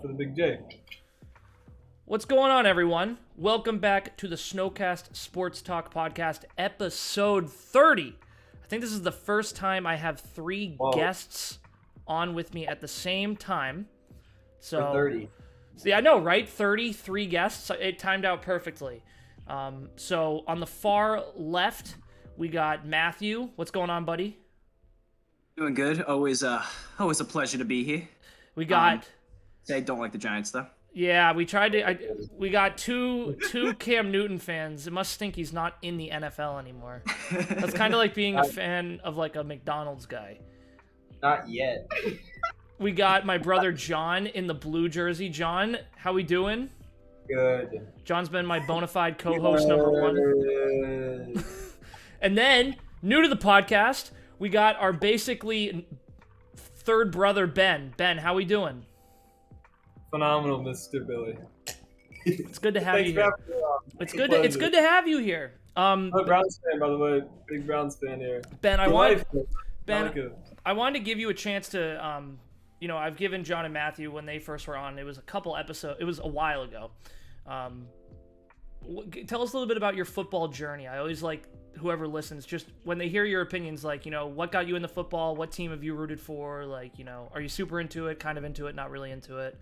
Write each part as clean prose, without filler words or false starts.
for the Big J. What's going on, everyone? Welcome back to the Snowcast Sports Talk Podcast, episode 30. I think this is the first time I have three guests on with me at the same time. So For 30. See, I know, right? 33 guests. It timed out perfectly. So on the far left, we got Matthew. What's going on, buddy? Doing good. Always a pleasure to be here. We got. I don't like the Giants though. Yeah, we tried to. We got two Cam Newton fans. It must stink he's not in the NFL anymore. That's kind of like being a fan of like a McDonald's guy. Not yet. We got my brother John in the blue jersey. John, how we doing? Good. John's been my bona fide co-host number one. And then, new to the podcast, we got our basically third brother Ben. Ben, how we doing? Phenomenal, Mr. Billy. It's good to have you here. It's good to have you here. I'm a Browns fan, by the way. Big Browns fan here. Ben, I wanted to give you a chance to I've given John and Matthew when they first were on. It was a couple episodes. It was a while ago. Tell us a little bit about your football journey. I always like whoever listens, just when they hear your opinions, like, what got you into football? What team have you rooted for? Like, are you super into it, kind of into it, not really into it?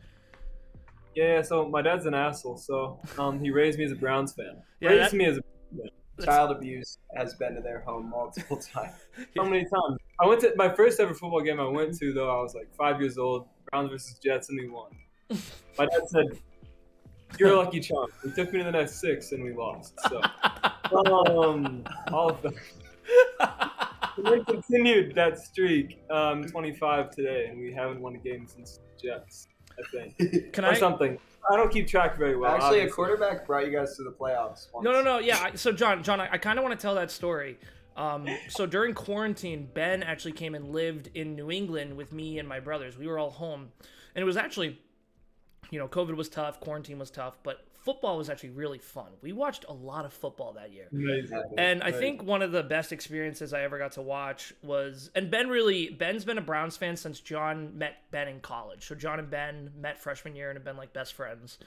Yeah, so my dad's an asshole, so he raised me as a Browns fan. Child abuse has been to their home multiple times. So many times. I went to my first ever football game I went to, though. I was like 5 years old. Browns versus Jets, and we won. My dad said, "You're a lucky charm." He took me to the next 6, and we lost. So, all of them. We continued that streak. 25 today, and we haven't won a game since Jets, I think. Something. I don't keep track very well. Actually, a quarterback brought you guys to the playoffs once. No. Yeah. So, John, I kind of want to tell that story. So during quarantine, Ben actually came and lived in New England with me and my brothers. We were all home, and it was actually, COVID was tough, quarantine was tough, but football was actually really fun. We watched a lot of football that year. Amazing. And I think one of the best experiences I ever got to watch was, and Ben's been a Browns fan since John met Ben in college. So John and Ben met freshman year and have been like best friends.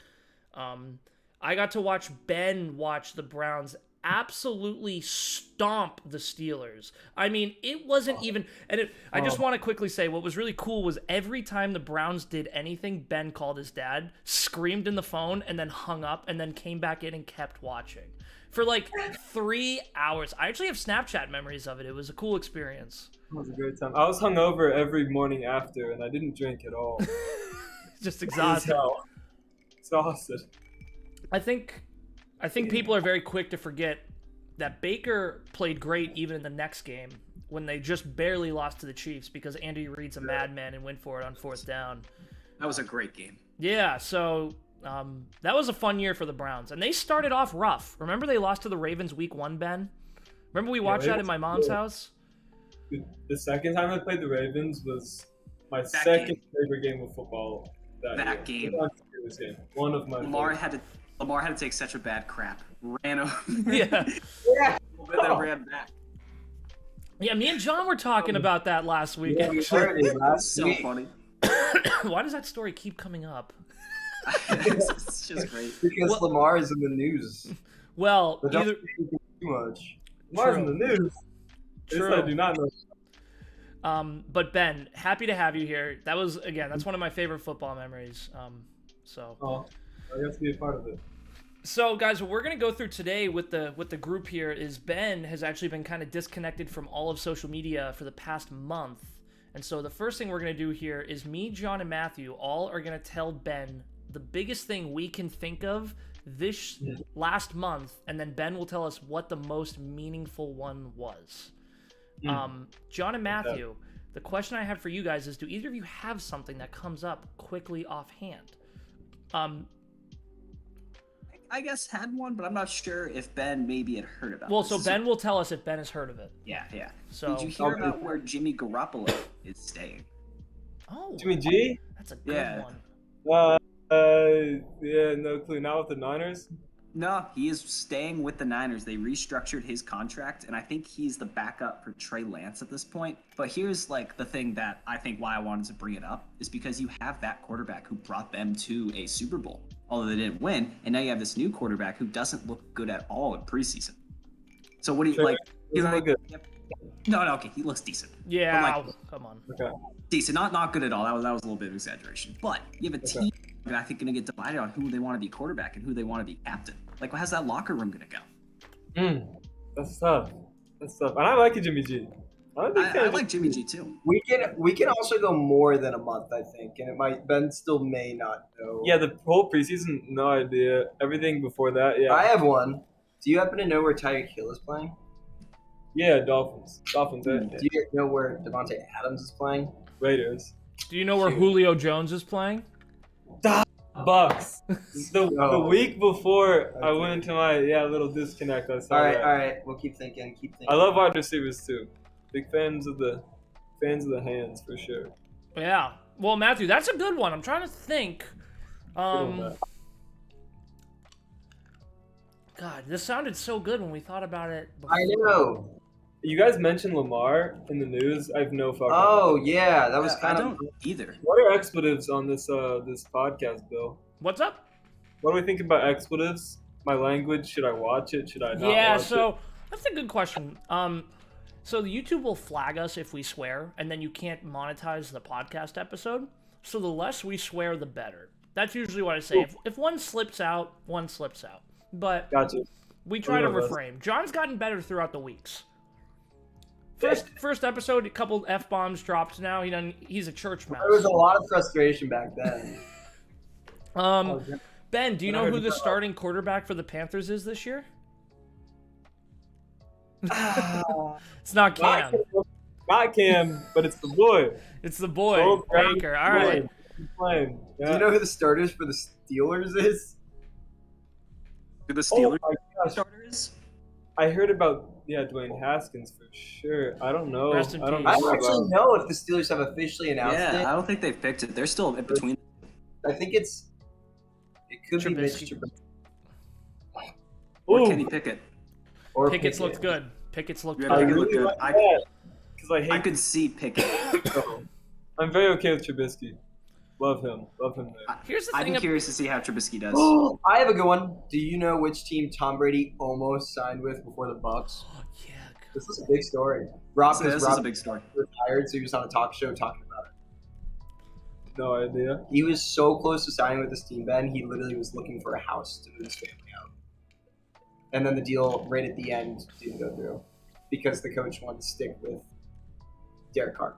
I got to watch Ben watch the Browns absolutely stomp the Steelers. I mean, it wasn't even, I just want to quickly say what was really cool was every time the Browns did anything, Ben called his dad, screamed in the phone, and then hung up, and then came back in and kept watching for like 3 hours. I actually have Snapchat memories of it. It was a cool experience. It was a great time. I was hungover every morning after, and I didn't drink at all. Just exhausted. Exhausted. I think people are very quick to forget that Baker played great even in the next game when they just barely lost to the Chiefs because Andy Reid's a madman and went for it on 4th down. That was a great game. Yeah, so that was a fun year for the Browns. And they started off rough. Remember they lost to the Ravens week 1, Ben? Remember we watched that in my mom's house? The second time I played the Ravens was my second favorite game of football that year. One of my Lamar had to take such a bad crap. Ran over. Yeah. Then ran back. Yeah, me and John were talking about that last week. Yeah, we heard it last So week. funny. Why does that story keep coming up? It's just great. Because Lamar is in the news. Well, But don't think too much. Lamar's in the news. True. I do not know. But Ben, happy to have you here. That's one of my favorite football memories. I got to be a part of it. So, guys, what we're going to go through today with the group here is Ben has actually been kind of disconnected from all of social media for the past month. And so the first thing we're going to do here is me, John, and Matthew all are going to tell Ben the biggest thing we can think of this last month, and then Ben will tell us what the most meaningful one was. John and Matthew, the question I have for you guys is, do either of you have something that comes up quickly offhand? I guess had one, but I'm not sure if Ben maybe had heard about it. Well, so Ben will tell us if Ben has heard of it. Yeah. So, did you hear about where Jimmy Garoppolo is staying? Oh, Jimmy G? That's a good one. Yeah, no clue. Not with the Niners? No, he is staying with the Niners. They restructured his contract, and I think he's the backup for Trey Lance at this point. But here's like the thing that I think why I wanted to bring it up is because you have that quarterback who brought them to a Super Bowl, although they didn't win, and now you have this new quarterback who doesn't look good at all in preseason. So what do you like? You know, good. No, okay, he looks decent. Yeah, come on. Okay. Decent, not good at all. That was a little bit of exaggeration. But you have a team that I think going to get divided on who they want to be quarterback and who they want to be captain. Like, how's that locker room going to go? That's tough. And I like Jimmy G. I like Jimmy G too. We can also go more than a month, I think, and it might Ben still may not know. Yeah, the whole preseason, no idea. Everything before that, yeah. I have one. Do you happen to know where Tyreek Hill is playing? Yeah, Dolphins. Do you know where Devontae Adams is playing? Raiders. Do you know where Julio Jones is playing? Bucks. The week before I went into my little disconnect, I saw that. All right. We'll keep thinking. I love wide receivers too. Big fans of the hands for sure. Yeah. Well, Matthew, that's a good one. I'm trying to think. God, this sounded so good when we thought about it before. I know. You guys mentioned Lamar in the news. I have no fucking. Oh yeah, that was kind I of don't either. What are expletives on this podcast, Bill? What's up? What do we think about expletives? My language? Should I watch it? Should I not? Yeah, watch so it? that's a good question. So the YouTube will flag us if we swear, and then you can't monetize the podcast episode. So the less we swear, the better. That's usually what I say. If one slips out, one slips out. But Gotcha. we try to refrain. John's gotten better throughout the weeks. First episode, a couple F-bombs dropped. Now he's a church mouse. There was a lot of frustration back then. Ben, do you know who the starting quarterback for the Panthers is this year? It's not Cam. Not Cam, but it's the boy. It's the boy, Baker. All right. Playing. Yeah. Do you know who the starters for the Steelers is? Who the Steelers starters? I heard about Dwayne Haskins for sure. I don't know. Rest in I don't peace. know. I don't actually know if the Steelers have officially announced it. I don't think they've picked it. They're still in between. I think it could be Mitch Trubisky. Trubisky. Or Kenny Pickett. Or Pickett's Pickett. looked good. Pickett's looked Yeah, good. Pickett looked good. Because I hate. I could see Pickett. I'm very okay with Trubisky. Love him there. Here's the I'd thing. be curious to see how Trubisky does. I have a good one. Do you know which team Tom Brady almost signed with before the Bucks? Yeah. This is a big story. This is a big story. Retired, so he was on a talk show talking about it. No idea. He was so close to signing with this team, Ben. He literally was looking for a house to move his family out. And then the deal right at the end didn't go through because the coach wanted to stick with Derek Carr.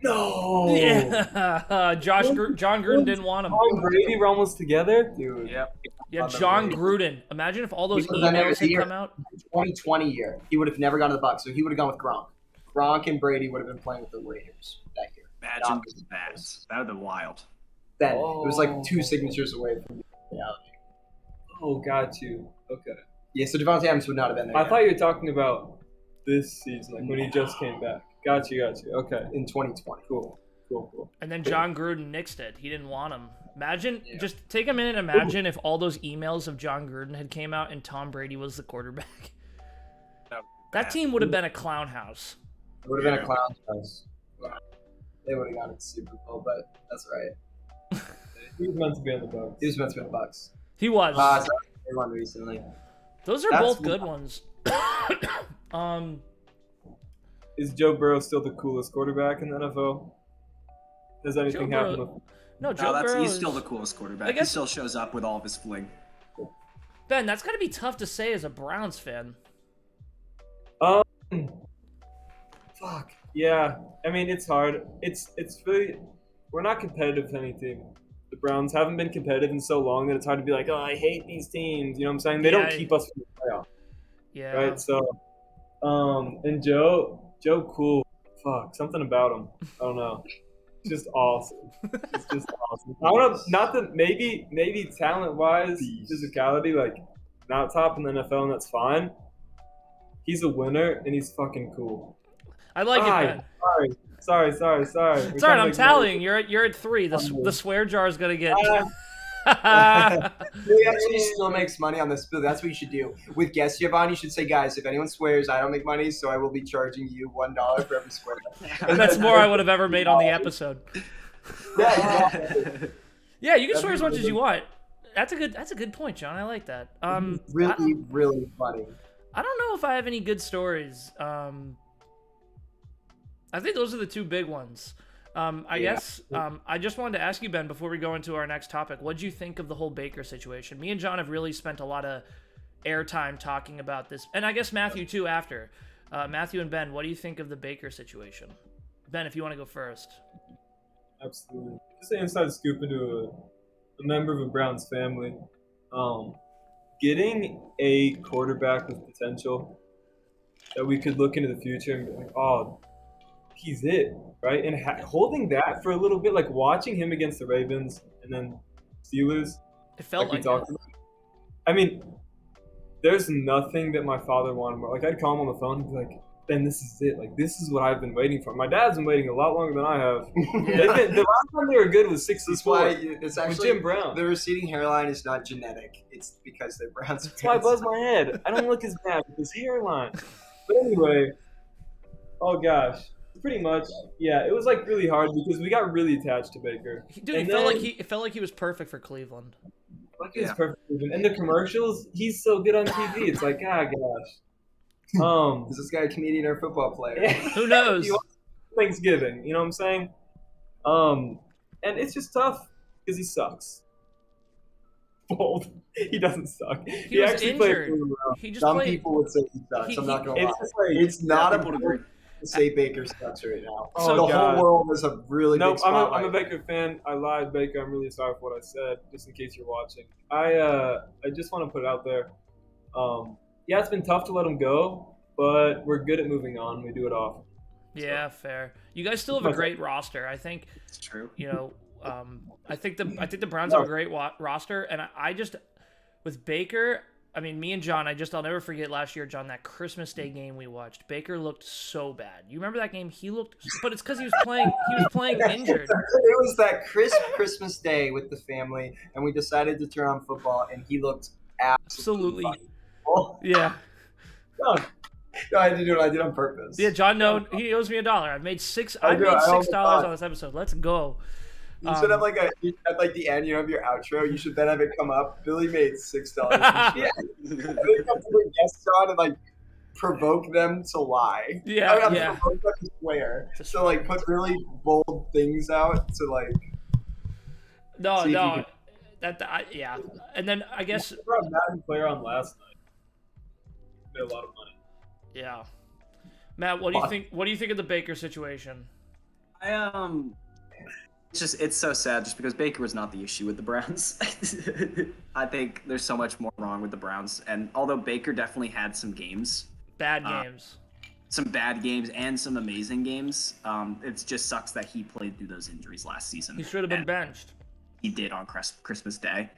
No. Yeah. John Gruden didn't want him. Tom Brady were almost together. Dude. Yep. Yeah, John Gruden. Imagine if all those He was on emails had every come out. 2020 year, he would have never gone to the Bucks, so he would have gone with Gronk. Gronk and Brady would have been playing with the Raiders that year. Imagine that. That would have been wild. Then it was like 2 signatures away from reality. Oh, got you. Okay. Yeah, so Devontae Adams would not have been there. I thought you were talking about this season, like when he just came back. Got you. Okay. In 2020. Cool. And then John Gruden nixed it. He didn't want him. Imagine, just take a minute and imagine if all those emails of John Gruden had came out and Tom Brady was the quarterback. That team would have been a clown house. It would have been a clown house. They would have gone to the Super Bowl, but that's right. He was meant to be on the Bucks. He was meant to be in the Bucks. He was. So they won recently. Those are both good ones. Is Joe Burrow still the coolest quarterback in the NFL? Has anything happened with him? No, Joe Burrow he's still the coolest quarterback. He still shows up with all of his fling. Ben, that's got to be tough to say as a Browns fan. Fuck. Yeah. I mean, it's hard. It's really, we're not competitive with any team. The Browns haven't been competitive in so long that it's hard to be like, oh, I hate these teams. You know what I'm saying? They don't keep us from the playoff. Yeah. Right. So, and Joe, cool. Fuck, something about him. I don't know. It's just awesome. It's just awesome. I don't know. Not that maybe talent-wise, physicality, like not top in the NFL, and that's fine. He's a winner, and he's fucking cool. I like it, Ben. Sorry. It's alright, I'm tallying. You're at 3. The swear jar is gonna get. He actually still makes money on this bill. That's what you should do. With guest Giovanni, you should say, guys, if anyone swears, I don't make money, so I will be charging you $1 for every swear. That's more I would have ever made on the episode. Yeah, exactly. Yeah, you can swear as much as you want. That's a good point, John. I like that. Really, really funny. I don't know if I have any good stories. I think those are the two big ones. I guess I just wanted to ask you, Ben, before we go into our next topic, what'd you think of the whole Baker situation? Me and John have really spent a lot of airtime talking about this, and I guess Matthew too after. Matthew and Ben, what do you think of the Baker situation? Ben, if you want to go first. Absolutely. Just an inside scoop into a member of a Browns family. Getting a quarterback with potential that we could look into the future and be like, oh, he's it, right? And holding that for a little bit, like watching him against the Ravens and then Steelers. It felt like that. I mean, there's nothing that my father wanted more. Like, I'd call him on the phone and be like, Ben, this is it. Like, this is what I've been waiting for. My dad's been waiting a lot longer than I have. The last time they were good was 64. It's actually with Jim Brown. The receding hairline is not genetic. It's because they're Browns. That's why I buzz my head. I don't look as bad with this hairline. But anyway, oh gosh. Pretty much, yeah. It was like really hard because we got really attached to Baker. Dude, it felt like he was perfect for Cleveland. Like he was perfect. And the commercials, he's so good on TV. It's like, ah, gosh. Is this guy a comedian or a football player? Who knows? Thanksgiving, you know what I'm saying? And it's just tough because he sucks. Bold. He doesn't suck. He was actually injured. played really well. Some people would say he sucks. I'm not gonna lie. It's not important to say Baker sucks right now. So the whole world is a really big spotlight. I'm a Baker fan. I lied, Baker. I'm really sorry for what I said, just in case you're watching. I just want to put it out there. Yeah, it's been tough to let him go, but we're good at moving on. We do it often. Yeah, fair. You guys still have a great roster. I think It's true. you know, I think the Browns have a great roster, and I just with Baker. I mean, me and John. I'll never forget last year, John. That Christmas Day game we watched. Baker looked so bad. You remember that game? He looked, but it's because he was playing. He was playing injured. It was that Christmas Day with the family, and we decided to turn on football, and he looked absolutely. Yeah. No, I did it. I did it on purpose. Yeah, John. No, he owes me $1. I made $6 on this episode. Let's go. You should have at the end, you have your outro. You should then have it come up. Billy made $6. Yeah. Really come to the guests on and provoke them to lie. Yeah, provoke them to swear. So put really bold things out to No. Yeah. And then I guess we brought Madden player on last night. Made a lot of money. Yeah. Matt, what do you think? What do you think of the Baker situation? It's so sad just because Baker was not the issue with the Browns. I think there's so much more wrong with the Browns. And although Baker definitely had some games. Bad games. Some bad games and some amazing games. It just sucks that he played through those injuries last season. He should have been benched. He did on Christmas Day.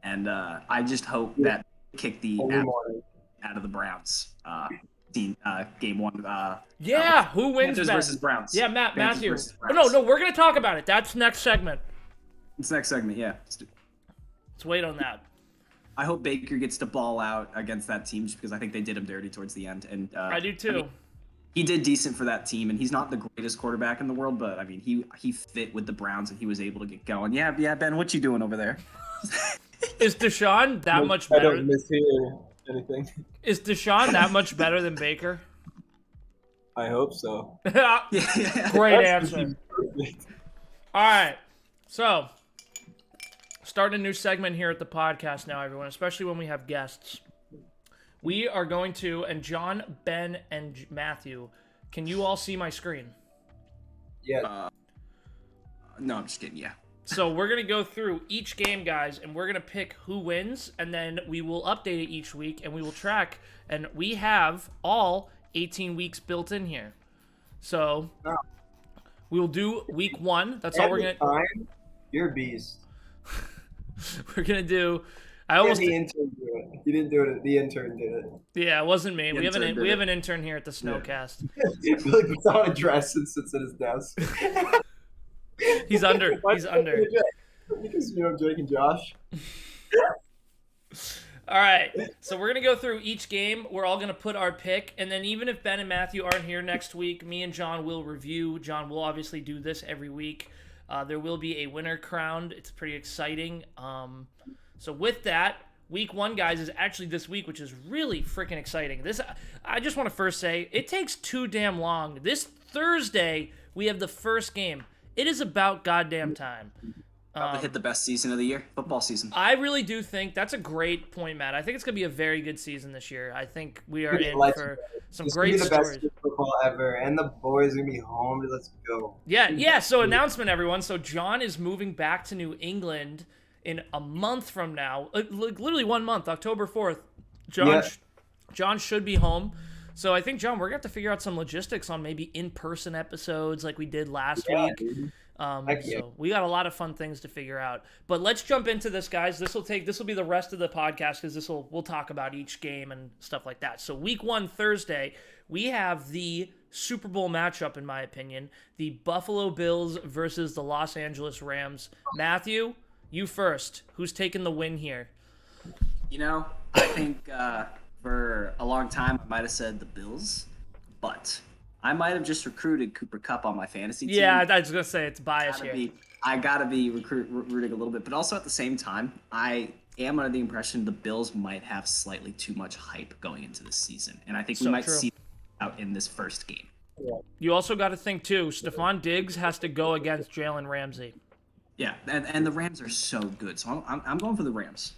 And I just hope that kick the out of the Browns. Game one. Who wins? Panthers versus Browns. Yeah, Matthew. No, we're gonna talk about it. That's next segment. It's next segment. Yeah. Let's wait on that. I hope Baker gets to ball out against that team just because I think they did him dirty towards the end. And I do too. He did decent for that team, and he's not the greatest quarterback in the world, but I mean he fit with the Browns and he was able to get going. Yeah, Ben, what you doing over there? Is Deshaun that much better? I don't mishear anything. Is Deshaun that much better than Baker? I hope so. Great answer. All right. So, starting a new segment here at the podcast now, everyone, especially when we have guests. We are going to, and John, Ben, and Matthew, can you all see my screen? Yeah. No, I'm just kidding. Yeah. So we're going to go through each game, guys, and we're going to pick who wins, and then we will update it each week, and we will track. And we have all 18 weeks built in here. So we will do week 1. That's all we're going to do. You're a beast. We're going to do... The intern did it. You didn't do it. The intern did it. Yeah, it wasn't me. We have an intern here at the Snowcast. He puts on a dress and sits at his desk. He's under. Because you know Jake and Josh. All right, so we're going to go through each game. We're all going to put our pick, and then even if Ben and Matthew aren't here next week, me and John will review. John will obviously do this every week. There will be a winner crowned. It's pretty exciting. So with that, week 1, guys, is actually this week, which is really freaking exciting. I just want to first say, it takes too damn long. This Thursday, we have the first game. It is about goddamn time. About to hit the best season of the year, football season. I really do think that's a great point, Matt. I think it's going to be a very good season this year. I think we are in for some great It's gonna be the stories. best football ever, and the boys are gonna be home. Let's go. Yeah. So announcement, everyone. So John is moving back to New England in a month from now. Literally 1 month, October 4th. John should be home. So I think, John, we're going to have to figure out some logistics on maybe in-person episodes like we did last week. Dude. So we got a lot of fun things to figure out. But let's jump into this, guys. This will be the rest of the podcast because we'll talk about each game and stuff like that. So week 1, Thursday, we have the Super Bowl matchup, in my opinion, the Buffalo Bills versus the Los Angeles Rams. Matthew, you first. Who's taking the win here? You know, I think for a long time I might have said the Bills, but I might have just recruited Cooper Kupp on my fantasy team. Yeah, I was going to say it's biased here. I gotta be rooting a little bit, but also at the same time, I am under the impression the Bills might have slightly too much hype going into this season, and I think we might see out in this first game. You also got to think too. Stephon Diggs has to go against Jalen Ramsey. Yeah, and the Rams are so good, so I'm going for the Rams.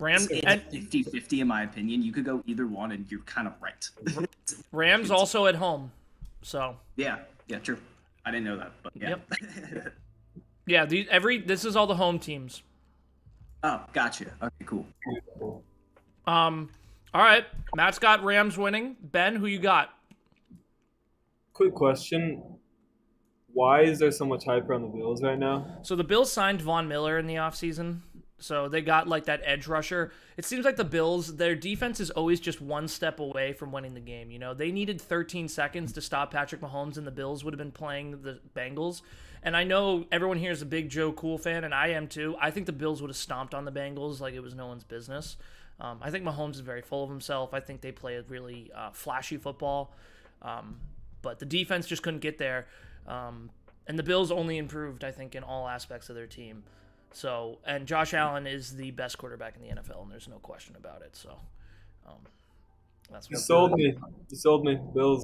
Rams It's and 50-50 in my opinion. You could go either one, and you're kind of right. Rams also at home, so yeah, true. I didn't know that, but yeah. Yep. Yeah, this is all the home teams. Oh, gotcha. Okay, cool. All right, Matt's got Rams winning. Ben, who you got? Quick question. Why is there so much hype around the Bills right now? So the Bills signed Von Miller in the offseason. So they got like that edge rusher. It seems like the Bills, their defense is always just one step away from winning the game. You know, they needed 13 seconds to stop Patrick Mahomes, and the Bills would have been playing the Bengals. And I know everyone here is a big Joe Cool fan, and I am too. I think the Bills would have stomped on the Bengals like it was no one's business. I think Mahomes is very full of himself. I think they play a really flashy football. But the defense just couldn't get there. And the Bills only improved, I think, in all aspects of their team. So, and Josh Allen is the best quarterback in the NFL, and there's no question about it. So, that's You sold me. You sold me, Bills.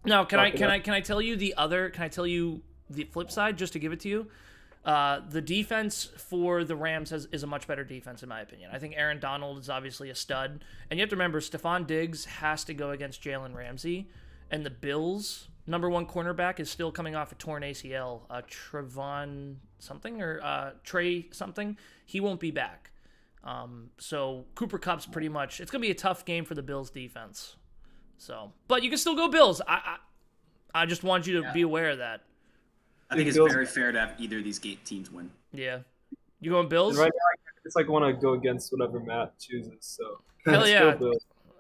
Now, can I tell you the flip side just to give it to you? The defense for the Rams is a much better defense in my opinion. I think Aaron Donald is obviously a stud, and you have to remember Stephon Diggs has to go against Jalen Ramsey, and the Bills' number 1 cornerback is still coming off a torn ACL. Trevon something or Trey something. He won't be back. So Cooper Kupp's pretty much. It's gonna be a tough game for the Bills defense. So, but you can still go Bills. I just want you to be aware of that. I think it's very fair to have either of these teams win. Yeah. You going Bills? Right now, it's like when I go against whatever Matt chooses. So Hell yeah.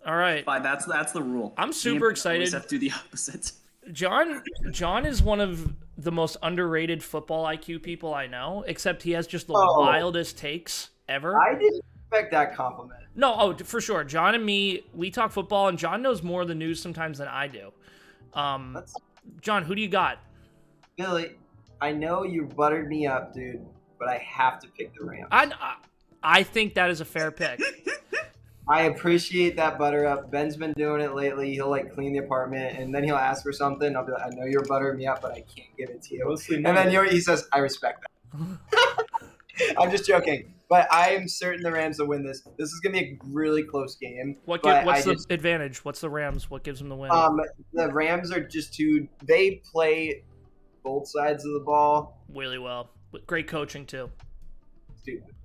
All right. Fine, that's the rule. I'm super excited. Always have to do the opposite. John is one of the most underrated football IQ people I know, except he has just the wildest takes ever. I didn't expect that compliment. No, for sure. John and me, we talk football, and John knows more of the news sometimes than I do. John, who do you got? Billy, I know you buttered me up, dude, but I have to pick the Rams. I think that is a fair pick. I appreciate that butter up. Ben's been doing it lately. He'll like clean the apartment, and then he'll ask for something. I'll be like, I know you're buttering me up, but I can't give it to you. And then he says, I respect that. I'm just joking, but I am certain the Rams will win this. This is gonna be a really close game. What's the advantage? What's the Rams? What gives them the win? The Rams are just they play both sides of the ball really well. Great coaching too. Stupid.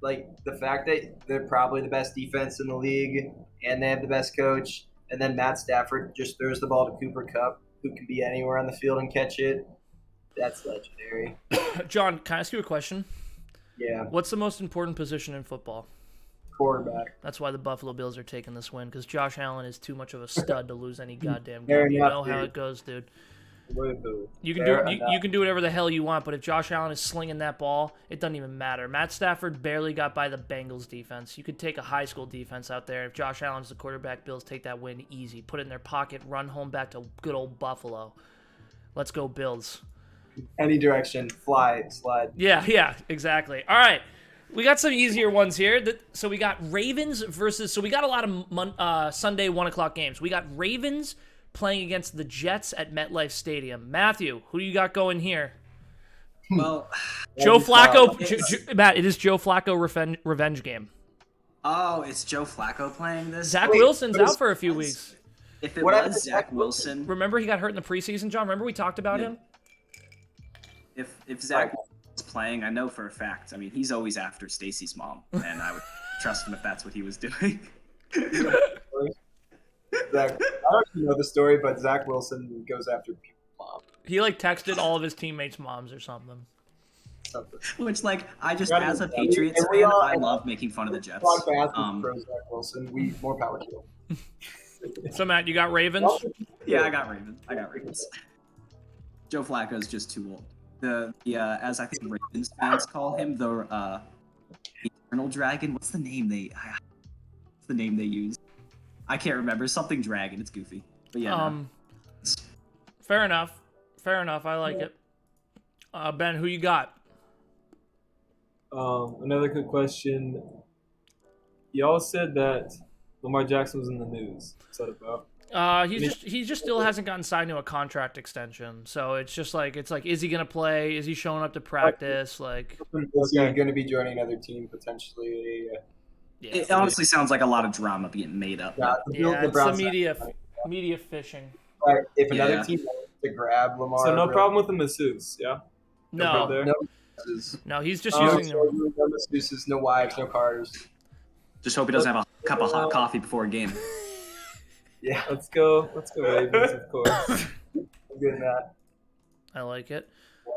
Like the fact that they're probably the best defense in the league, and they have the best coach, and then Matt Stafford just throws the ball to Cooper Kupp, who can be anywhere on the field and catch it. That's legendary. John, can I ask you a question? Yeah. What's the most important position in football? Quarterback. That's why the Buffalo Bills are taking this win, because Josh Allen is too much of a stud to lose any goddamn Fair game. You enough, know how dude. it goes, dude. You can you can do whatever the hell you want, but if Josh Allen is slinging that ball, it doesn't even matter. Matt Stafford barely got by the Bengals defense. You could take a high school defense out there. If Josh Allen's the quarterback, Bills take that win easy. Put it in their pocket, run home back to good old Buffalo. Let's go Bills. Any direction, fly, slide. Yeah, exactly. All right. We got some easier ones here. So we got Ravens versus... So we got a lot of Sunday 1 o'clock games. We got Ravens playing against the Jets at MetLife Stadium. Matthew, who do you got going here? Well, Joe Flacco... Matt, it is Joe Flacco revenge game. Oh, it's Joe Flacco playing this? Zach Wilson's out for a few weeks. If it was Zach Wilson... Remember he got hurt in the preseason, John? Remember we talked about him? If Zach was playing, I know for a fact. I mean, he's always after Stacy's mom, and I would trust him if that's what he was doing. Zach, I don't know the story, but Zach Wilson goes after people's mom. He texted all of his teammates' moms or something. Which, I just, as a Patriots fan, I love making fun of the Jets. Pro Zach Wilson, more power to him. So Matt, you got Ravens? Yeah, I got Ravens. Joe Flacco's just too old. As I think Ravens fans call him, the Eternal Dragon. What's the name they use? I can't remember. Something dragon. It's goofy. But yeah. Fair enough. I like it. Ben, who you got? Another good question. Y'all said that Lamar Jackson was in the news. What's that about? He just still hasn't gotten signed to a contract extension. So it's just is he gonna play? Is he showing up to practice? Is he gonna be joining another team potentially? Yeah, it honestly sounds like a lot of drama being made up. It's the media fishing. But if another team wants to grab Lamar, so no problem with the masseuse, yeah? No, he's just using no masseuses, no wives, no cars. Just hope he doesn't have a cup of hot coffee before a game. Yeah, let's go Ravens, of course. Good Matt. I like it.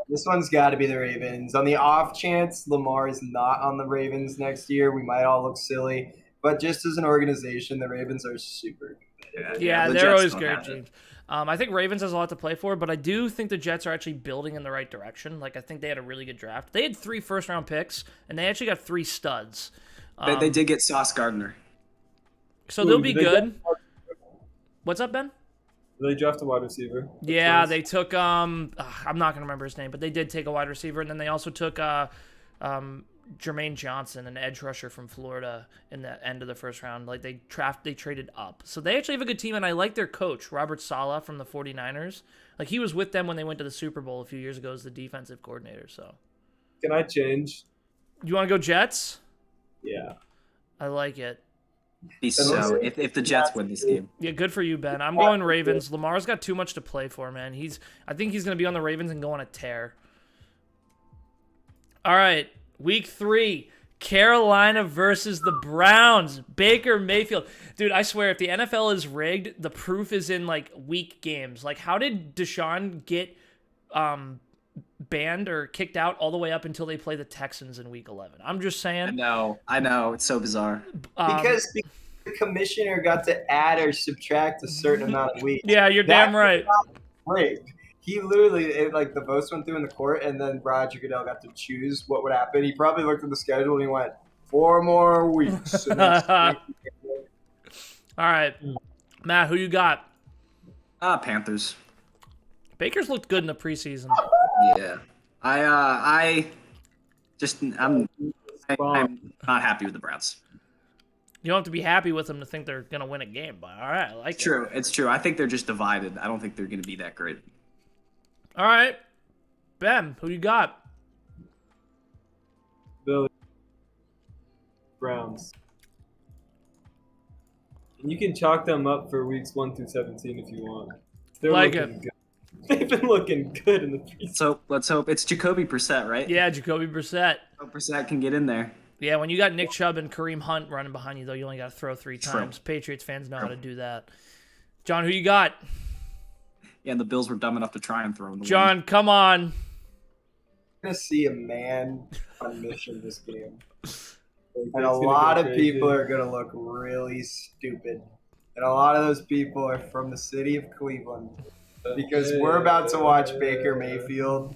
This one's got to be the Ravens. On the off chance Lamar is not on the Ravens next year, we might all look silly. But just as an organization, the Ravens are super good. Yeah, they're always great teams. I think Ravens has a lot to play for, but I do think the Jets are actually building in the right direction. I think they had a really good draft. They had 3 first-round picks, and they actually got 3 studs. They did get Sauce Gardner. So they'll be good. What's up, Ben? They draft a wide receiver. Yeah, they took I'm not gonna remember his name, but they did take a wide receiver, and then they also took Jermaine Johnson, an edge rusher from Florida, in the end of the first round. They traded up, so they actually have a good team, and I like their coach, Robert Saleh from the 49ers. He was with them when they went to the Super Bowl a few years ago as the defensive coordinator. So, can I change? You want to go Jets? Yeah, I like it. So if the Jets win this game. Yeah, good for you, Ben. I'm going Ravens. Lamar's got too much to play for, man. I think he's going to be on the Ravens and go on a tear. All right, week 3, Carolina versus the Browns. Baker Mayfield. Dude, I swear, if the NFL is rigged, the proof is in, weak games. How did Deshaun get banned or kicked out all the way up until they play the Texans in week 11? I'm just saying. I know. It's so bizarre. Because the commissioner got to add or subtract a certain amount of weeks. Yeah, you're damn right. He literally, the votes went through in the court, and then Roger Goodell got to choose what would happen. He probably looked at the schedule and he went, 4 more weeks. All right. Matt, who you got? Panthers. Baker's looked good in the preseason. Yeah. I'm not happy with the Browns. You don't have to be happy with them to think they're going to win a game, but all right, I like it. It's true. I think they're just divided. I don't think they're going to be that great. All right. Ben, who you got? Billy. Browns. And you can chalk them up for weeks 1 through 17 if you want. They're like looking it. good. They've been looking good in the preseason. So let's hope it's Jacoby Brissett, right? Yeah, Jacoby Brissett. Hope Brissett can get in there. Yeah, when you got Nick Chubb and Kareem Hunt running behind you, though, you only got to throw 3 times. Patriots fans know how to do that. John, who you got? Yeah, and the Bills were dumb enough to try and throw in the John, come on. I'm going to see a man on a mission this game. And a lot of people are going to look really stupid. And a lot of those people are from the city of Cleveland. because we're about to watch Baker Mayfield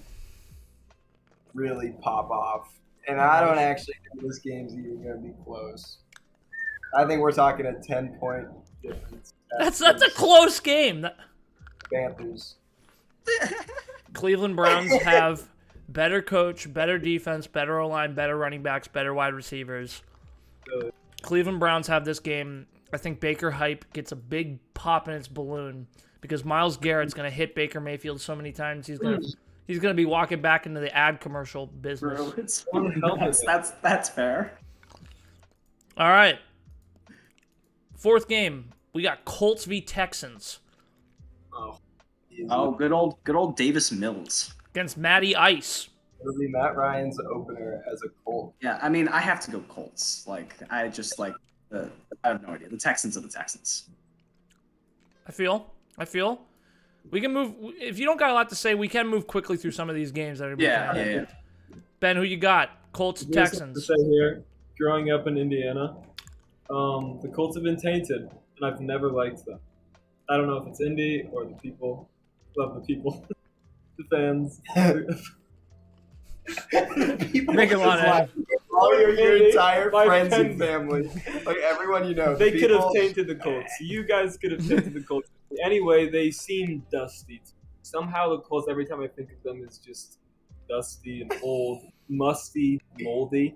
really pop off. And I don't actually think this game's even going to be close. I think we're talking a 10-point difference. That's a close game. Panthers. Cleveland Browns have better coach, better defense, better O-line, better running backs, better wide receivers. Cleveland Browns have this game. I think Baker hype gets a big pop in its balloon because Myles Garrett's going to hit Baker Mayfield so many times he's going to be walking back into the ad commercial business. That's fair. All right. Fourth game, we got Colts v Texans Oh, good old Davis Mills against Matty Ice. It'll be Matt Ryan's opener as a Colt. Yeah, I mean, I have to go Colts. Like, I just like I have no idea. The Texans are the Texans. I feel. We can move. If you don't got a lot to say, we can move quickly through some of these games that are. Yeah. Ben, who you got? Colts, There's Texans. something to say here, growing up in Indiana, the Colts have been tainted, and I've never liked them. I don't know if it's Indy or the people. Love the people, the fans. Make a lot of. All your entire My friends friends. and family, like everyone you know. They could have people- tainted the Colts. You guys could have tainted the Colts. Anyway, they seem dusty. Somehow the Colts, every time I think of them, is just dusty and old, musty, moldy.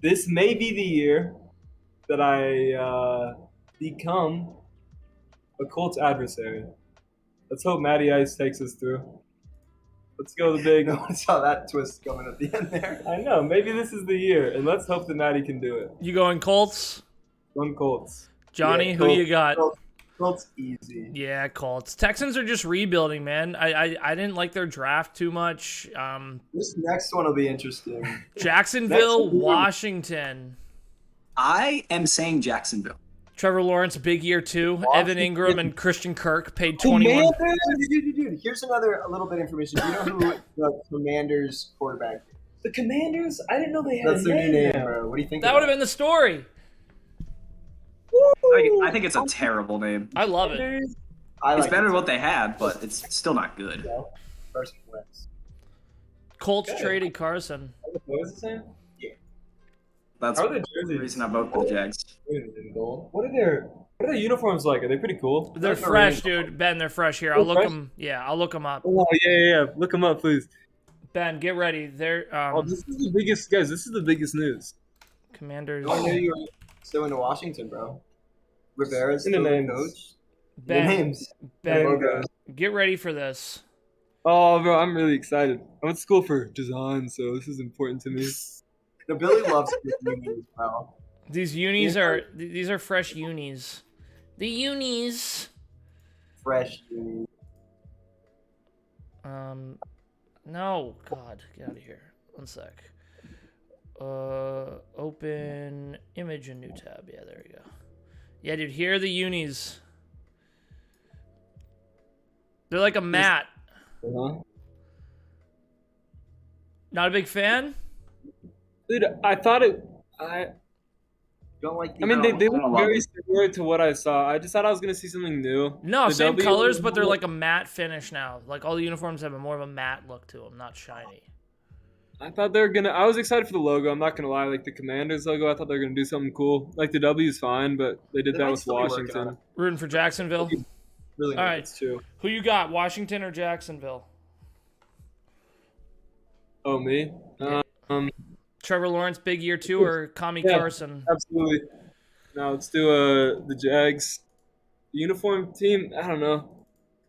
This may be the year that I become a Colts adversary. Let's hope Matty Ice takes us through. Let's go the big. No one saw that twist coming at the end there. I know. Maybe this is the year, and let's hope that Matty can do it. You going Colts? One Colts. Johnny, Yeah, who you got? Colts easy. Yeah, Colts. Texans are just rebuilding, man. I didn't like their draft too much. This next one will be interesting. Jacksonville, Next one. Washington. I am saying Jacksonville. Trevor Lawrence, big year too. Washington. Evan Ingram and Christian Kirk paid Oh, 21. man, dude. Here's a little bit of information. Do you know who the Commanders quarterback is? The Commanders? I didn't know they had That's a their new name name, now. bro. What do you think? That would have been the story. I think it's a terrible name. I love it. I It's like better it. than what they had, but it's still not good. Carson Wentz. Colts Okay. traded Carson. What was his name? That's How are the the jerseys? reason I vote for the Jags. In gold? What are their uniforms like? Are they pretty cool? They're Like, fresh, really- dude. Ben, they're fresh here. I'll They're look fresh? them. Yeah, I'll look them up. Oh yeah. Look them up, please. Ben, get ready. They're Oh, this is the biggest, guys. This is the biggest news. Commanders. I knew you were still into Washington, bro. Rivera's In the still the names. coach. The Ben, names. Ben, Logos. get ready for this. Oh, bro, I'm really excited. I went to school for design, so this is important to me. No, Billy loves the names, bro. These unis are fresh unis. The unis. Fresh. Dude. No, God, get out of here. One sec. Open image and new tab. Yeah, there we go. Yeah, dude, here are the unis. They're like a mat. Uh-huh. Not a big fan? Dude, I thought it. I Don't like the mean, they I look don't love very it. similar to what I saw. I just thought I was gonna see something new. No, The same W- colors, but they're like a matte finish now. Like all the uniforms have a more of a matte look to them, not shiny. I thought they were gonna. I was excited for the logo. I'm not gonna lie. Like the Commanders logo, I thought they were gonna do something cool. Like the W's fine, but they did They that might with still be working on Washington. it. Rooting for Jacksonville. Really All nice. right. It's true. Who you got, Washington or Jacksonville? Oh me? Trevor Lawrence, big year too, or Kami Yeah. Carson? Absolutely. Now let's do the Jags uniform team. I don't know.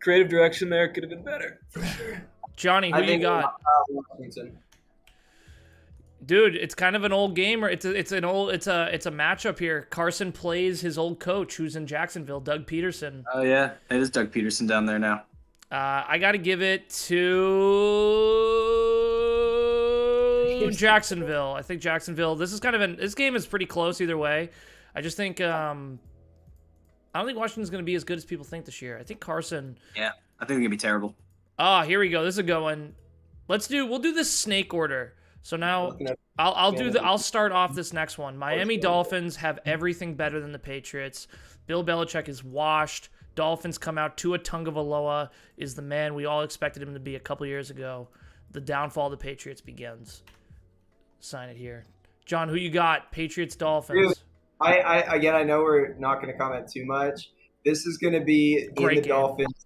Creative direction there could have been better. For sure. Johnny, who I you think got? Washington. Dude, it's kind of an old game, or it's a matchup here. Carson plays his old coach, who's in Jacksonville, Doug Peterson. Oh yeah, it is Doug Peterson down there now. I got to give it to Jacksonville. I think Jacksonville. This is this game is pretty close either way. I just think I don't think Washington's going to be as good as people think this year. I think Carson. Yeah, I think they're gonna be terrible. Ah, here we go. This is a good one. We'll do this snake order. So now I'll start off this next one. Miami Dolphins have everything better than the Patriots. Bill Belichick is washed. Dolphins come out. Tua Tagovailoa is the man we all expected him to be a couple years ago. The downfall of the Patriots begins. Sign it here. John, who you got? Patriots, Dolphins. Dude, I know we're not going to comment too much. This is going to be Great in the game. Dolphins.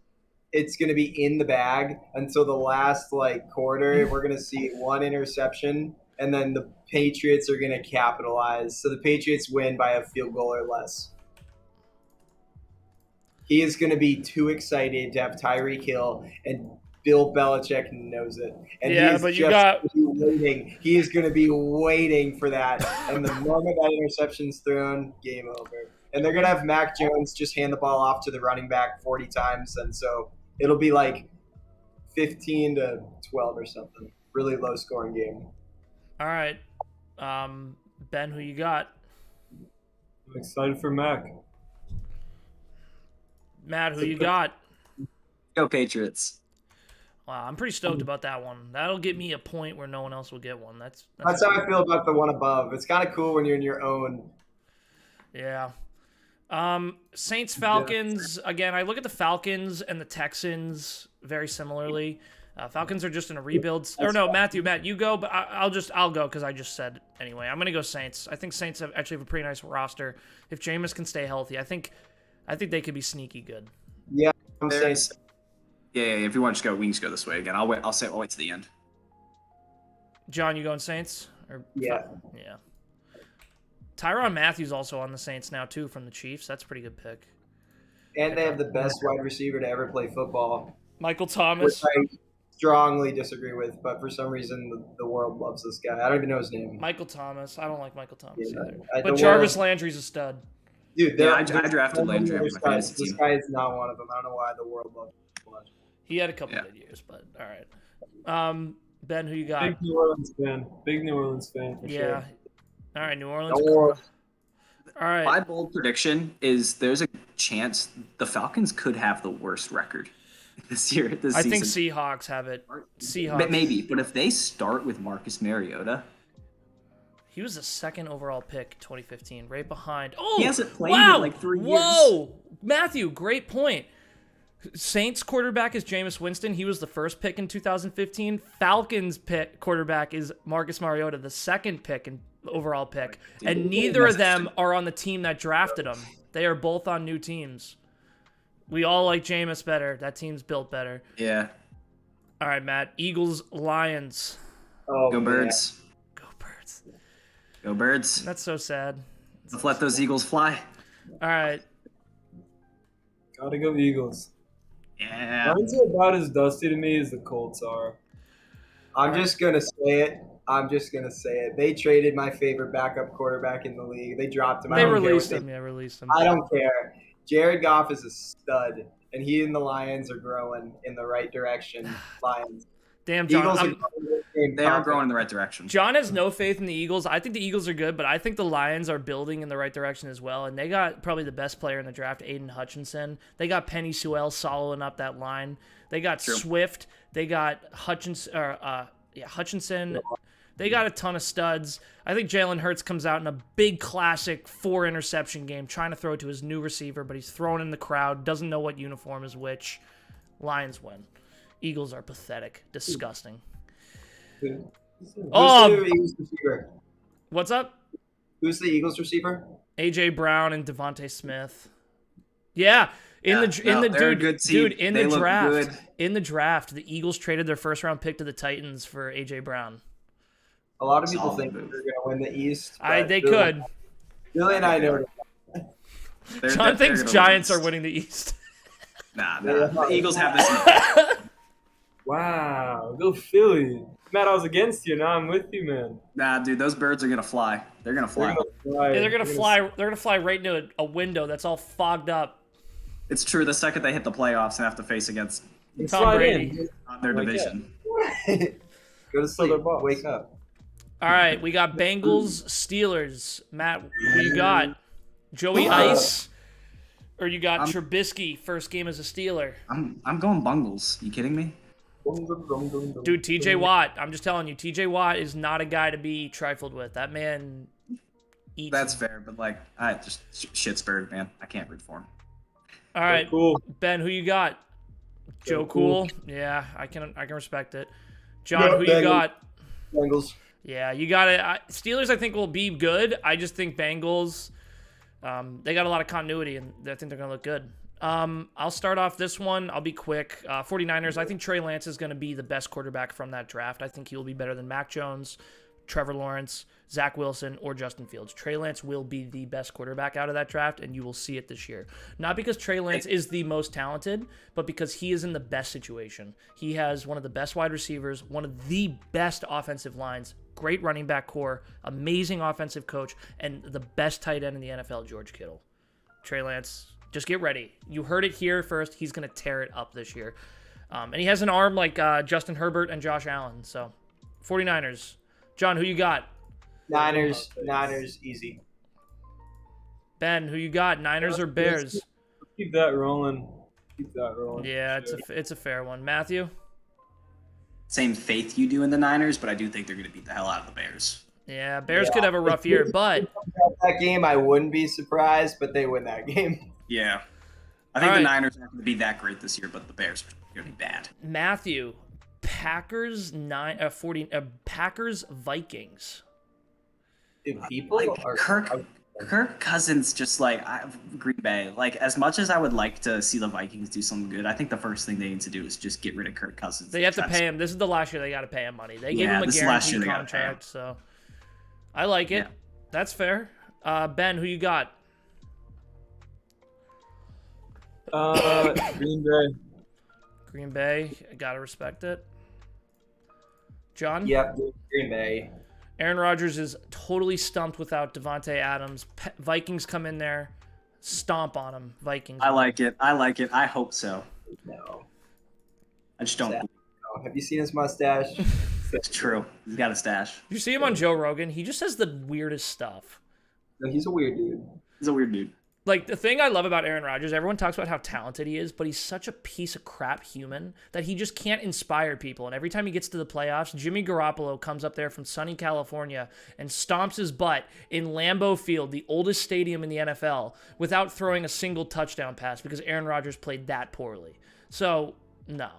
It's going to be in the bag until the last quarter. We're going to see one interception, and then the Patriots are going to capitalize. So the Patriots win by a field goal or less. He is going to be too excited to have Tyreek Hill, and Bill Belichick knows it. And Yeah, he is but you just got- waiting. He is going to be waiting for that. And the moment that interception's thrown, game over. And they're going to have Mac Jones just hand the ball off to the running back 40 times. And so it'll be 15-12 or something. Really low scoring game. All right. Ben, who you got? I'm excited for Mac. Matt, who you got? Go Patriots. Wow, I'm pretty stoked about that one. That'll get me a point where no one else will get one. That's That's how I feel about the one above. It's kind of cool when you're in your own. Yeah. Saints Falcons again. I look at the Falcons and the Texans very similarly. Falcons are just in a rebuild. Or no, Matt, you go, but I'll go because I just said anyway. I'm gonna go Saints. I think Saints actually have a pretty nice roster. If Jameis can stay healthy, I think they could be sneaky good. Yeah, I'm saying. Yeah. If you want to just go, we can just go this way again. I'll wait to the end. John, you going Saints? Or Yeah. Yeah. Tyrann Mathieu's also on the Saints now too from the Chiefs. That's a pretty good pick. And they have the best wide receiver to ever play football. Michael Which Thomas. I strongly disagree with, but for some reason the world loves this guy. I don't even know his name. Michael Thomas. I don't like Michael Thomas Yeah, either. the But Jarvis world- Landry's a stud. Dude, Yeah, I drafted Landry on my fantasy This team. guy is not one of them. I don't know why the world loves him so much. He had a couple good years, but all right. Ben, who you got? Big New Orleans fan. Big New Orleans fan for Yeah. sure. All right, New Orleans. New Orleans. All right. My bold prediction is there's a chance the Falcons could have the worst record this year. This I season. think Seahawks have it. Seahawks. Maybe, but if they start with Marcus Mariota, He was the second overall pick 2015, right behind. Oh, He hasn't played wow. in 3 years. Whoa, Matthew, great point. Saints quarterback is Jameis Winston. He was the first pick in 2015. Falcons pick quarterback is Marcus Mariota, the second pick and overall pick. And neither of them are on the team that drafted him. They are both on new teams. We all like Jameis better. That team's built better. yeah, All right, Matt. Eagles, Lions. Oh, go man. Birds, Go Birds. go Birds. That's so sad. Let's let those Eagles fly. All right. Gotta go Eagles. Yeah, Lions are about as dusty to me as the Colts are. I'm just going to say it. They traded my favorite backup quarterback in the league. They dropped him. I They don't care released what him. Yeah, released him. I don't care. Jared Goff is a stud, and he and the Lions are growing in the right direction. Lions. Damn, John. Eagles I'm- they are growing in the right direction. John has no faith in the Eagles. I think the Eagles are good, but I think the Lions are building in the right direction as well. And they got probably the best player in the draft, Aiden Hutchinson. They got Penny Sewell soloing up that line. They got True. Swift. They got Hutchinson. They got a ton of studs. I think Jalen Hurts comes out in a big classic 4-interception game, trying to throw it to his new receiver, but he's thrown in the crowd, doesn't know what uniform is which. Lions win. Eagles are pathetic, disgusting. Who's Oh. the Eagles receiver? What's up? Who's the Eagles receiver? AJ Brown and Devontae Smith. Yeah, in Yeah, they're a good team. dude, in They the look draft, good. the Eagles traded their first round pick to the Titans for AJ Brown. A lot of people Solid think move. they're going to win the East. but They Billy- could. Billy and I know. John thinks Giants are winning the East. Nah. The Eagles have this. Wow, go Philly. Matt, I was against you. Now I'm with you, man. Nah, dude, those birds are gonna fly. They're gonna fly. Yeah, they're gonna fly. They're gonna fly right into a window that's all fogged up. It's true. The second they hit the playoffs and have to face against Tom Slide Brady. in. their Like division. Go to sleep. their boss. Wake up. All right, we got Bengals, Steelers. Matt, who you got? Joey Ice, or you got Trubisky? First game as a Steeler. I'm going Bungles. You kidding me? Dude, TJ Watt. I'm just telling you, TJ Watt is not a guy to be trifled with. That man eats. That's fair, but I just shit's bird, man. I can't root for him. All right, Cool. Ben, who you got? Joe Joe Cool. Cool. Yeah, I can respect it. John, who you Bengals. got? Bengals. Yeah, you got it. Steelers, I think, will be good. I just think Bengals, they got a lot of continuity, and I think they're going to look good. I'll start off this one. I'll be quick. 49ers, I think Trey Lance is going to be the best quarterback from that draft. I think he will be better than Mac Jones, Trevor Lawrence, Zach Wilson, or Justin Fields. Trey Lance will be the best quarterback out of that draft, and you will see it this year. Not because Trey Lance is the most talented, but because he is in the best situation. He has one of the best wide receivers, one of the best offensive lines, great running back core, amazing offensive coach, and the best tight end in the NFL, George Kittle. Trey Lance, just get ready. You heard it here first. He's going to tear it up this year. And he has an arm like Justin Herbert and Josh Allen. So, 49ers. John, who you got? Niners, easy. Ben, who you got? Niners or Bears? Keep that rolling. Yeah, Sure. it's a fair one. Matthew? Same faith you do in the Niners, but I do think they're going to beat the hell out of the Bears. Yeah, Bears could have a rough year, but That game, I wouldn't be surprised, but they win that game. Yeah. I think All the right. Niners aren't going to be that great this year, but the Bears are going to be bad. Matthew, Packers Vikings. Dude, people Like are Kirk Cousins, just like Green Bay. Like, as much as I would like to see the Vikings do something good, I think the first thing they need to do is just get rid of Kirk Cousins. They have to pay him. This is the last year they got to pay him money. They gave Yeah, him a this is the last year guaranteed they gotta pay him. contract, so I like it. Yeah. That's fair. Ben, who you got? Green Bay. Green Bay. I gotta respect it. John? Yep, Green Bay. Aaron Rodgers is totally stumped without Devontae Adams. Vikings come in there, stomp on him. Vikings. I like it. I hope so. No. I just don't. Sad. Oh, have you seen his mustache? It's true. He's got a stash. You see him on Joe Rogan? He just says the weirdest stuff. No, he's a weird dude. He's a weird dude. Like, the thing I love about Aaron Rodgers, everyone talks about how talented he is, but he's such a piece of crap human that he just can't inspire people. And every time he gets to the playoffs, Jimmy Garoppolo comes up there from sunny California and stomps his butt in Lambeau Field, the oldest stadium in the NFL, without throwing a single touchdown pass because Aaron Rodgers played that poorly. So, no.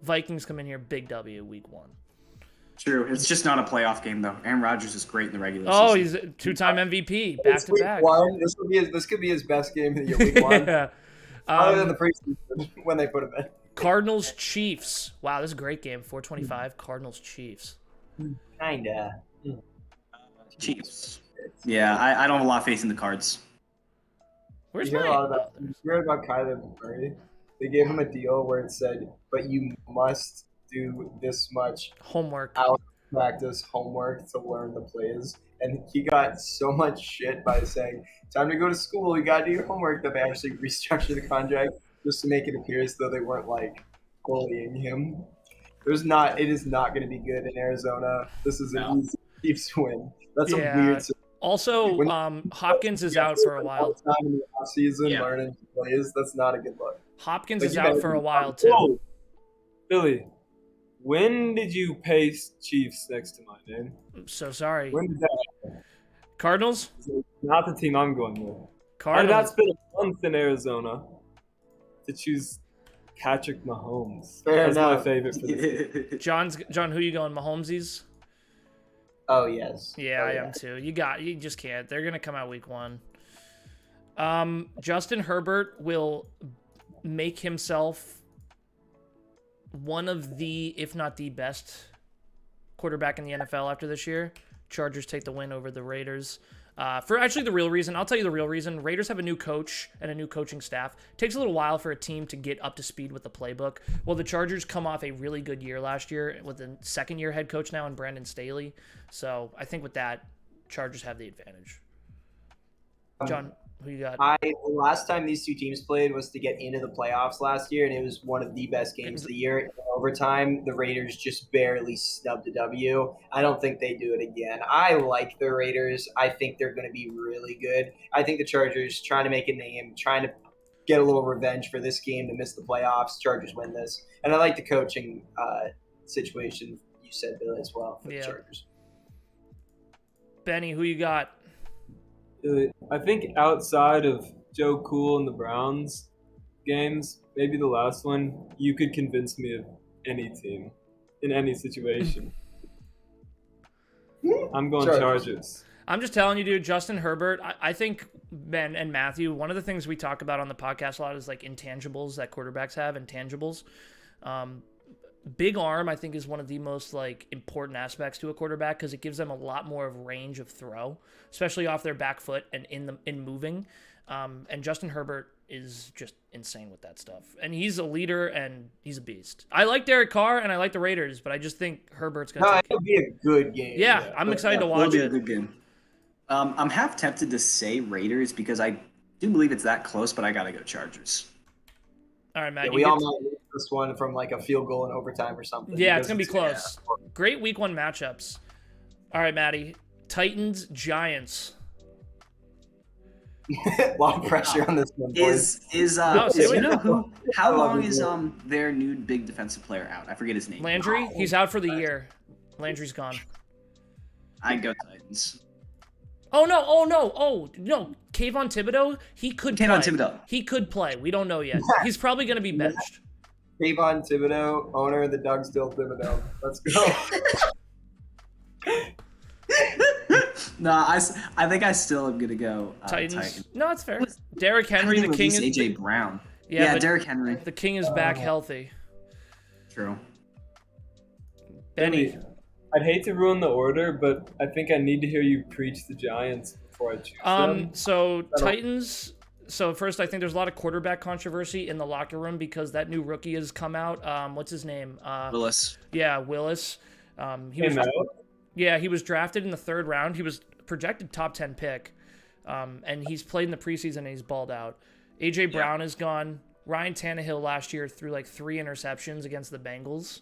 Vikings come in here, big W, week 1. True. It's just not a playoff game, though. Aaron Rodgers is great in the regular Oh, season. he's a 2-time MVP, It's week back-to-back. one. This could be his best game of the year, week one. Yeah. Other than the preseason when they put him in. Cardinals Chiefs. Wow, this is a great game. 425. Cardinals Chiefs. Kinda. Chiefs. Yeah, I don't have a lot of faith in the Cards. Where's You hear my? a lot about, you heard about Kyler Murray? They gave him a deal where it said, but you must do this much Homework. out practice homework to learn the plays. And he got so much shit by saying, time to go to school, you gotta do your homework, that they actually restructured the contract just to make it appear as though they weren't like bullying him. It is not gonna be good in Arizona. This is an easy Chiefs win. That's a weird Also, Hopkins is out for a while. Time in the offseason Yeah. learning plays, that's not a good look. Hopkins But is you out gotta for be- a while too. Whoa. Billy, when did you paste Chiefs next to my name? I'm so sorry. When did that? Cardinals. Not the team I'm going with. I did not Cardinals. spend a month in Arizona to choose Patrick Mahomes. Fair That's my enough. favorite for this. John, who you going? Mahomesies? Oh yes. Yeah, Oh, I am too. You just can't. They're gonna come out week 1. Justin Herbert will make himself one of the, if not the best quarterback in the NFL after this year. Chargers take the win over the Raiders. For actually the real reason, I'll tell you the real reason. Raiders have a new coach and a new coaching staff. It takes a little while for a team to get up to speed with the playbook. Well, the Chargers come off a really good year last year with a second-year head coach now in Brandon Staley. So I think with that, Chargers have the advantage. John, who you got? The last time these two teams played was to get into the playoffs last year, and it was one of the best games of the year. In overtime, the Raiders just barely snubbed a W. I don't think they do it again. I like the Raiders. I think they're going to be really good. I think the Chargers trying to make a name, trying to get a little revenge for this game to miss the playoffs. Chargers win this, and I like the coaching situation you said, Bill, as well for the Chargers. Benny, who you got? I think outside of Joe Cool and the Browns, games, maybe the last one, you could convince me of any team in any situation. I'm going Chargers. I'm just telling you, dude, Justin Herbert, I think Ben and Matthew, one of the things we talk about on the podcast a lot is like intangibles that quarterbacks have, intangibles. Big arm, I think, is one of the most like important aspects to a quarterback because it gives them a lot more of range of throw, especially off their back foot and in moving. And Justin Herbert is just insane with that stuff. And he's a leader and he's a beast. I like Derek Carr and I like the Raiders, but I just think Herbert's going to take it. It'll be a good game. Yeah, I'm excited to watch It'll it. be a good game. I'm half tempted to say Raiders because I do believe it's that close, but I got to go Chargers. All right, Matt. Yeah, we all might lose this one from like a field goal in overtime or something. Yeah, it's going to be close. Great week 1 matchups. All right, Maddie. Titans, Giants. A lot of pressure on this one, boys. How long is their new big defensive player out? I forget his name. Landry? He's out for the year. Landry's gone. I'd go Titans. Oh no! Kayvon Thibodeau, he could play. Thibodeau. He could play. We don't know yet. He's probably going to be benched. Kayvon Thibodeau, owner of the Doug Still Thibodeau. Let's go. No, I think I still am gonna go Titans. No, it's fair. Derrick Henry, the king is AJ Brown. Yeah, Derrick Henry. The king is back healthy. True. Benny. I'd hate to ruin the order, but I think I need to hear you preach the Giants before I choose them. So Titans. So first, I think there's a lot of quarterback controversy in the locker room because that new rookie has come out. What's his name? Willis. Yeah, Willis. He was drafted in the 3rd round. He was projected top 10 pick, and he's played in the preseason and he's balled out. AJ Brown is gone. Ryan Tannehill last year threw like 3 interceptions against the Bengals.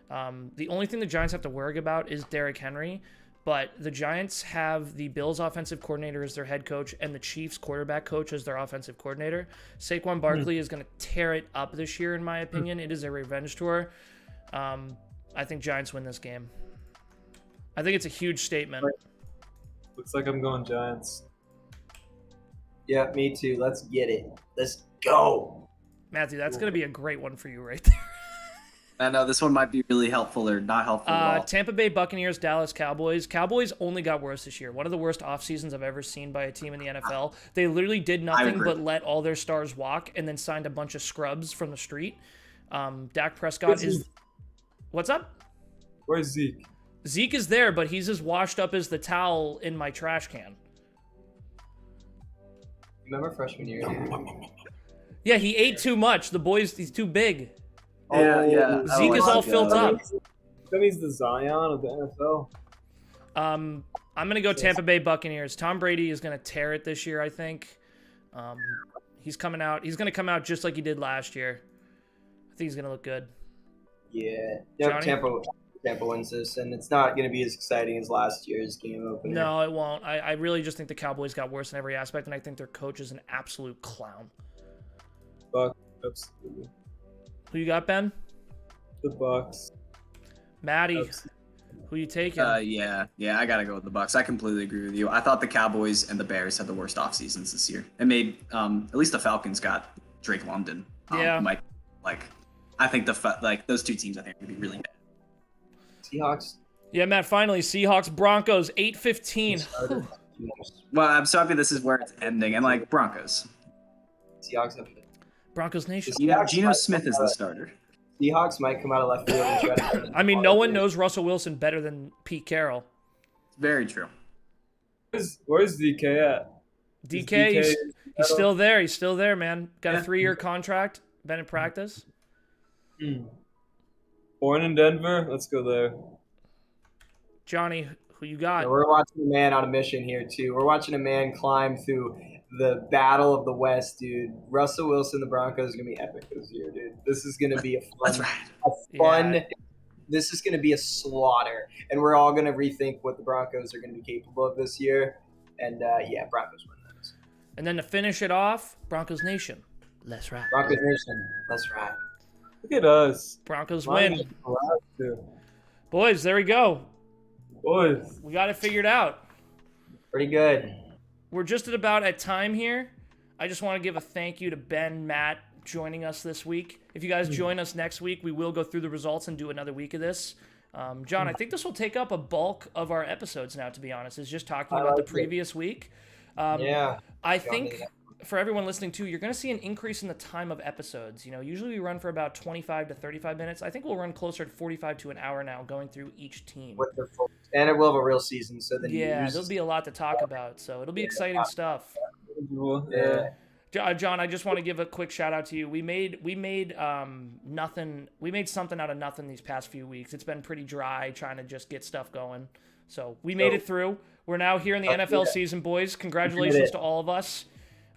The only thing the Giants have to worry about is Derrick Henry, but the Giants have the Bills offensive coordinator as their head coach and the Chiefs quarterback coach as their offensive coordinator. Saquon Barkley is going to tear it up this year, in my opinion. It is a revenge tour. I think Giants win this game. I think it's a huge statement. Looks like I'm going Giants. Yeah, me too. Let's get it. Let's go. Matthew, that's going to be a great one for you right there. I know this one might be really helpful or not helpful at all. Tampa Bay Buccaneers, Dallas Cowboys. Cowboys only got worse this year. One of the worst off seasons I've ever seen by a team in the NFL. They literally did nothing but let all their stars walk and then signed a bunch of scrubs from the street. Dak Prescott is... What's up? Where's Zeke? Zeke is there, but he's as washed up as the towel in my trash can. Remember freshman year? Yeah, he ate too much. He's too big. Yeah. Zeke is all filled up. That means the Zion of the NFL. I'm going to go Tampa Bay Buccaneers. Tom Brady is going to tear it this year, I think. He's coming out. He's going to come out just like he did last year. I think he's going to look good. Yeah. Johnny? Tampa wins this, and it's not going to be as exciting as last year's game opener. No, it won't. I really just think the Cowboys got worse in every aspect, and I think their coach is an absolute clown. Bucks, absolutely. Who you got, Ben? The Bucks. Maddie, who you taking? Yeah, I gotta go with the Bucks. I completely agree with you. I thought the Cowboys and the Bears had the worst off seasons this year, and maybe at least the Falcons got Drake London. I think those two teams I think would be really bad. Seahawks. Yeah, Matt. Finally, Seahawks Broncos 8-15. Well, I'm so happy this is where it's ending, and Broncos. Seahawks have Broncos Nation. Geno Smith is the starter. Seahawks might come out of left field and try to. I mean, no one knows Russell Wilson better than Pete Carroll. Very true. Where's DK at? DK, he's still there. He's still there, man. Got a 3-year contract. Been in practice. Born in Denver. Let's go there. Johnny, who you got? Yeah, we're watching a man on a mission here too. We're watching a man climb through the battle of the West, dude. Russell Wilson, the Broncos is gonna be epic this year, dude. This is gonna be a fun. Yeah. This is gonna be a slaughter, and we're all gonna rethink what the Broncos are gonna be capable of this year. And Broncos win this. And then to finish it off, Broncos Nation. Let's ride. Broncos Nation. Let's ride. Look at us. Broncos win. Too. Boys, there we go. Boys. We got it figured out. Pretty good. We're just at time here. I just want to give a thank you to Ben, Matt, joining us this week. If you guys join us next week, we will go through the results and do another week of this. John, I think this will take up a bulk of our episodes now, to be honest, is just talking about the previous week. I think for everyone listening too, you're going to see an increase in the time of episodes. Usually we run for about 25 to 35 minutes. I think we'll run closer to 45 to an hour now going through each team. And it will have a real season, so then there'll be a lot to talk about. So it'll be exciting stuff. Yeah. John, I just want to give a quick shout out to you. We made something out of nothing these past few weeks. It's been pretty dry trying to just get stuff going. So we made it through. We're now here in the NFL season, boys. Congratulations to all of us.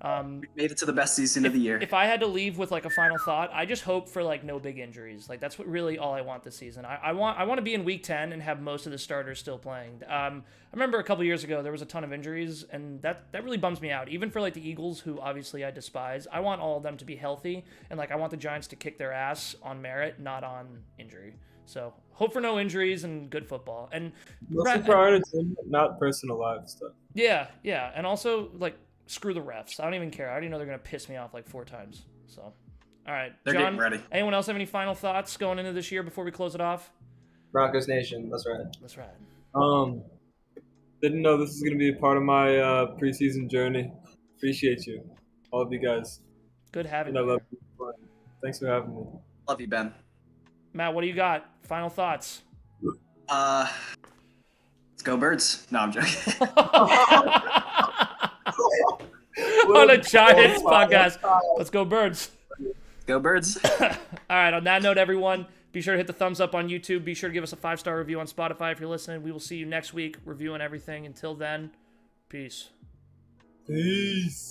We made it to the best season of the year. If I had to leave with like a final thought, I just hope for like no big injuries. Like that's what really all I want this season. I want to be in week 10 and have most of the starters still playing. I remember a couple years ago there was a ton of injuries, and that really bums me out. Even for like the Eagles, who obviously I despise, I want all of them to be healthy, and like I want the Giants to kick their ass on merit, not on injury. So hope for no injuries and good football. And mostly for our entertainment, not personal life stuff. Yeah, and also like. Screw the refs. I don't even care. I already know they're going to piss me off like 4 times. So, all right. They're John, getting ready. Anyone else have any final thoughts going into this year before we close it off? Broncos Nation. That's right. That's right. Didn't know this was going to be a part of my preseason journey. Appreciate you. All of you guys. Good having you. I love you. Thanks for having me. Love you, Ben. Matt, what do you got? Final thoughts? Let's go Birds. No, I'm joking. On a Giants podcast. Let's go Birds. Go Birds. All right, on that note, everyone, be sure to hit the thumbs up on YouTube. Be sure to give us a 5-star review on Spotify if you're listening. We will see you next week reviewing everything. Until then, peace. Peace.